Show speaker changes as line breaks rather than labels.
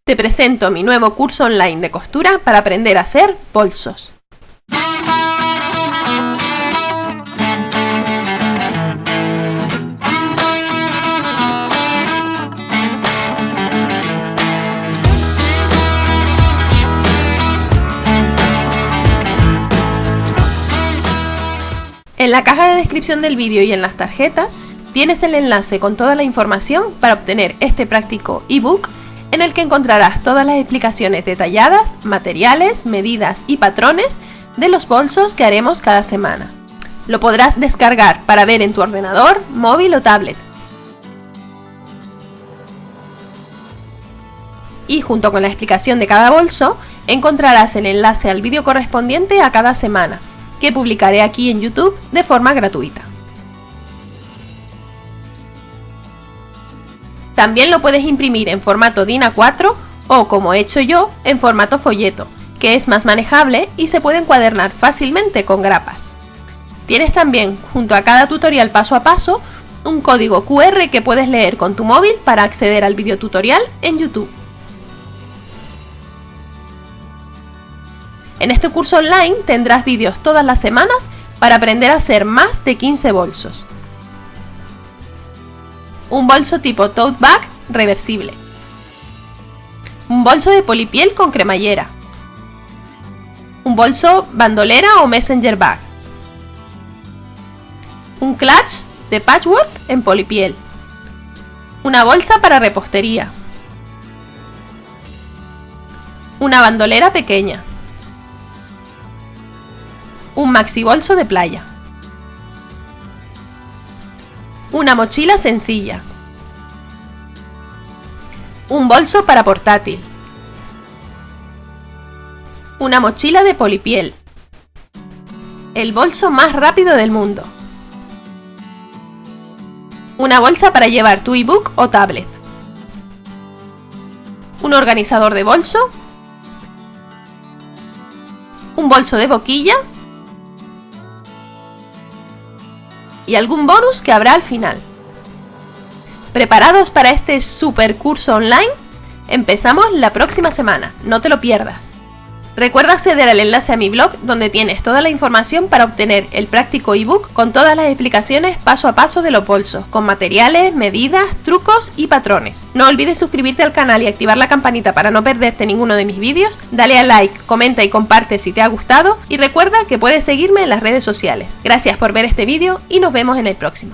Te presento mi nuevo curso online de costura para aprender a hacer bolsos. En la caja de descripción del vídeo y en las tarjetas tienes el enlace con toda la información para obtener este práctico ebook en el que encontrarás todas las explicaciones detalladas, materiales, medidas y patrones de los bolsos que haremos cada semana. Lo podrás descargar para ver en tu ordenador, móvil o tablet. Y junto con la explicación de cada bolso, encontrarás el enlace al vídeo correspondiente a cada semana, que publicaré aquí en YouTube de forma gratuita. También lo puedes imprimir en formato DIN A4 o, como he hecho yo, en formato folleto, que es más manejable y se puede encuadernar fácilmente con grapas. Tienes también, junto a cada tutorial paso a paso, un código QR que puedes leer con tu móvil para acceder al videotutorial en YouTube. En este curso online tendrás vídeos todas las semanas para aprender a hacer más de 15 bolsos. Un bolso tipo tote bag reversible. Un bolso de polipiel con cremallera. Un bolso bandolera o messenger bag. Un clutch de patchwork en polipiel. Una bolsa para repostería. Una bandolera pequeña. Un maxi bolso de playa. Una mochila sencilla. Un bolso para portátil. Una mochila de polipiel. El bolso más rápido del mundo. Una bolsa para llevar tu ebook o tablet. Un organizador de bolso. Un bolso de boquilla. Y algún bonus que habrá al final. ¿Preparados para este super curso online? Empezamos la próxima semana, no te lo pierdas. Recuerda acceder al enlace a mi blog donde tienes toda la información para obtener el práctico ebook con todas las explicaciones paso a paso de los bolsos, con materiales, medidas, trucos y patrones. No olvides suscribirte al canal y activar la campanita para no perderte ninguno de mis vídeos. Dale a like, comenta y comparte si te ha gustado y recuerda que puedes seguirme en las redes sociales. Gracias por ver este vídeo y nos vemos en el próximo.